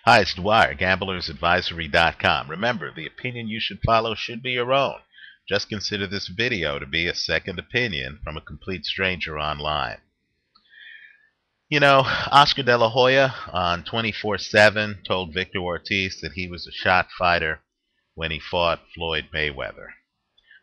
Hi, it's Dwyer, gamblersadvisory.com. Remember, the opinion you should follow should be your own. Just consider this video to be a second opinion from a complete stranger online. You know, Oscar De La Hoya on 24/7 told Victor Ortiz that he was a shot fighter when he fought Floyd Mayweather.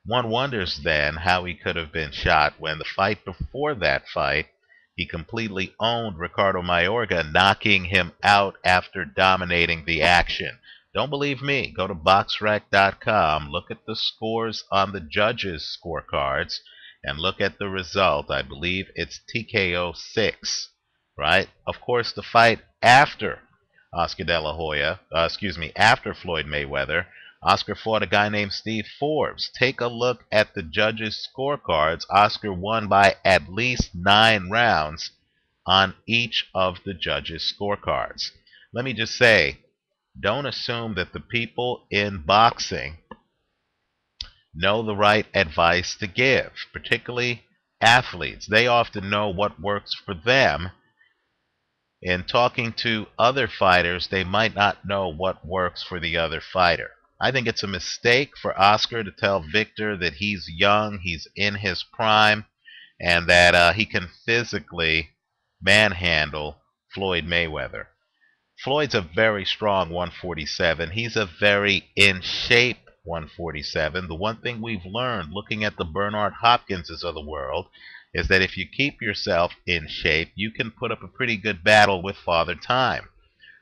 One wonders then how he could have been shot when the fight before that fight he completely owned Ricardo Mayorga, knocking him out after dominating the action. Don't believe me? Go to boxrec.com, look at the scores on the judges' scorecards, and look at the result. I believe it's TKO 6, right? Of course, the fight after Oscar De La Hoya, after Floyd Mayweather, Oscar fought a guy named Steve Forbes. Take a look at the judges' scorecards. Oscar won by at least 9 rounds on each of the judges' scorecards. Let me just say, don't assume that the people in boxing know the right advice to give, particularly athletes. They often know what works for them. In talking to other fighters, they might not know what works for the other fighter. I think it's a mistake for Oscar to tell Victor that he's young, he's in his prime, and that he can physically manhandle Floyd Mayweather. Floyd's a very strong 147. He's a very in-shape 147. The one thing we've learned looking at the Bernard Hopkinses of the world is that if you keep yourself in shape, you can put up a pretty good battle with Father Time.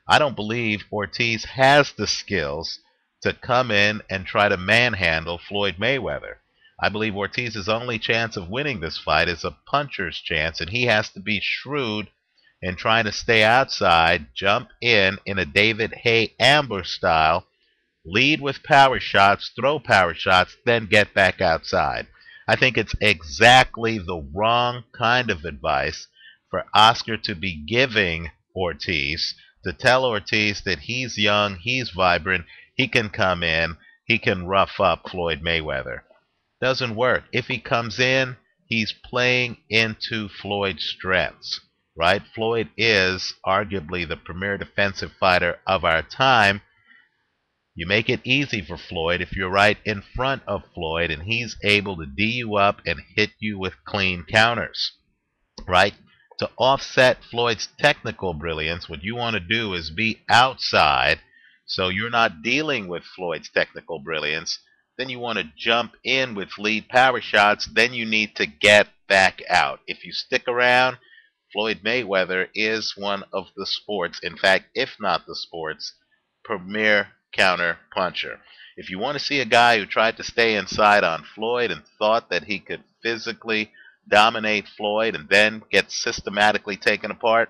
I don't believe Ortiz has the skills to come in and try to manhandle Floyd Mayweather. I believe Ortiz's only chance of winning this fight is a puncher's chance, and he has to be shrewd in trying to stay outside, jump in a David Haye ambush style, lead with power shots, throw power shots, then get back outside. I think it's exactly the wrong kind of advice for Oscar to be giving Ortiz, to tell Ortiz that he's young, he's vibrant, he can come in, he can rough up Floyd Mayweather. Doesn't work. If he comes in, he's playing into Floyd's strengths, right? Floyd is arguably the premier defensive fighter of our time. You make it easy for Floyd if you're right in front of Floyd and he's able to D you up and hit you with clean counters, right? To offset Floyd's technical brilliance, what you want to do is be outside so you're not dealing with Floyd's technical brilliance. Then you want to jump in with lead power shots. Then you need to get back out. If you stick around, Floyd Mayweather is one of the sports, in fact, if not the sport's premier counter puncher. If you want to see a guy who tried to stay inside on Floyd and thought that he could physically dominate Floyd and then get systematically taken apart,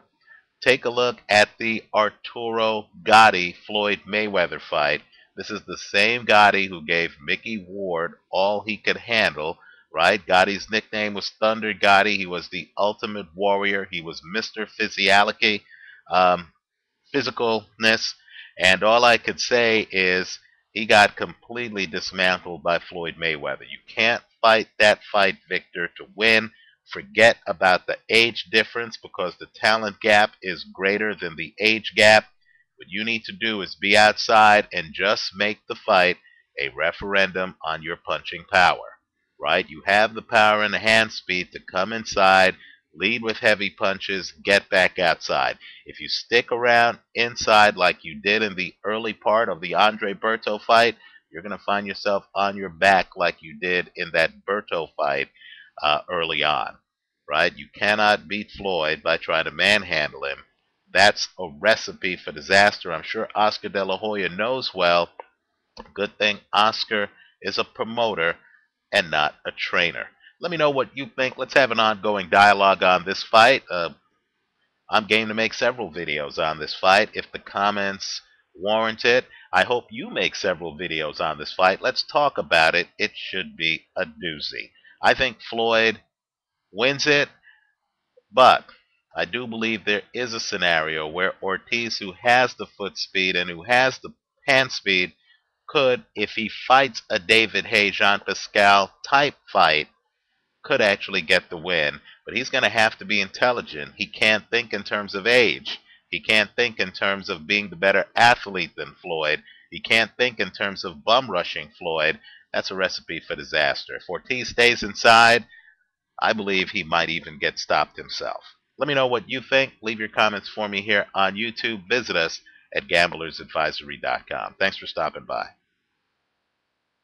take a look at the Arturo Gatti Floyd Mayweather fight. This is the same Gatti who gave Mickey Ward all he could handle, right? Gotti's nickname was Thunder Gotti. He was the ultimate warrior. He was Mr. Physicalness. And all I could say is he got completely dismantled by Floyd Mayweather. You can't fight that fight, Victor, to win. Forget about the age difference because the talent gap is greater than the age gap. What you need to do is be outside and just make the fight a referendum on your punching power, right? You have the power and the hand speed to come inside, lead with heavy punches, get back outside. If you stick around inside like you did in the early part of the Andre Berto fight, you're going to find yourself on your back like you did in that Berto fight early on, right? You cannot beat Floyd by trying to manhandle him. That's a recipe for disaster. I'm sure Oscar De La Hoya knows well. Good thing Oscar is a promoter and not a trainer. Let me know what you think. Let's have an ongoing dialogue on this fight. I'm game to make several videos on this fight if the comments warrant it. I hope you make several videos on this fight. Let's talk about it. It should be a doozy. I think Floyd wins it, but I do believe there is a scenario where Ortiz, who has the foot speed and who has the hand speed, could, if he fights a David Haye, Jean Pascal type fight, could actually get the win. But he's going to have to be intelligent. He can't think in terms of age. He can't think in terms of being the better athlete than Floyd. He can't think in terms of bum rushing Floyd. That's a recipe for disaster. If Ortiz stays inside, I believe he might even get stopped himself. Let me know what you think. Leave your comments for me here on YouTube. Visit us at gamblersadvisory.com. Thanks for stopping by.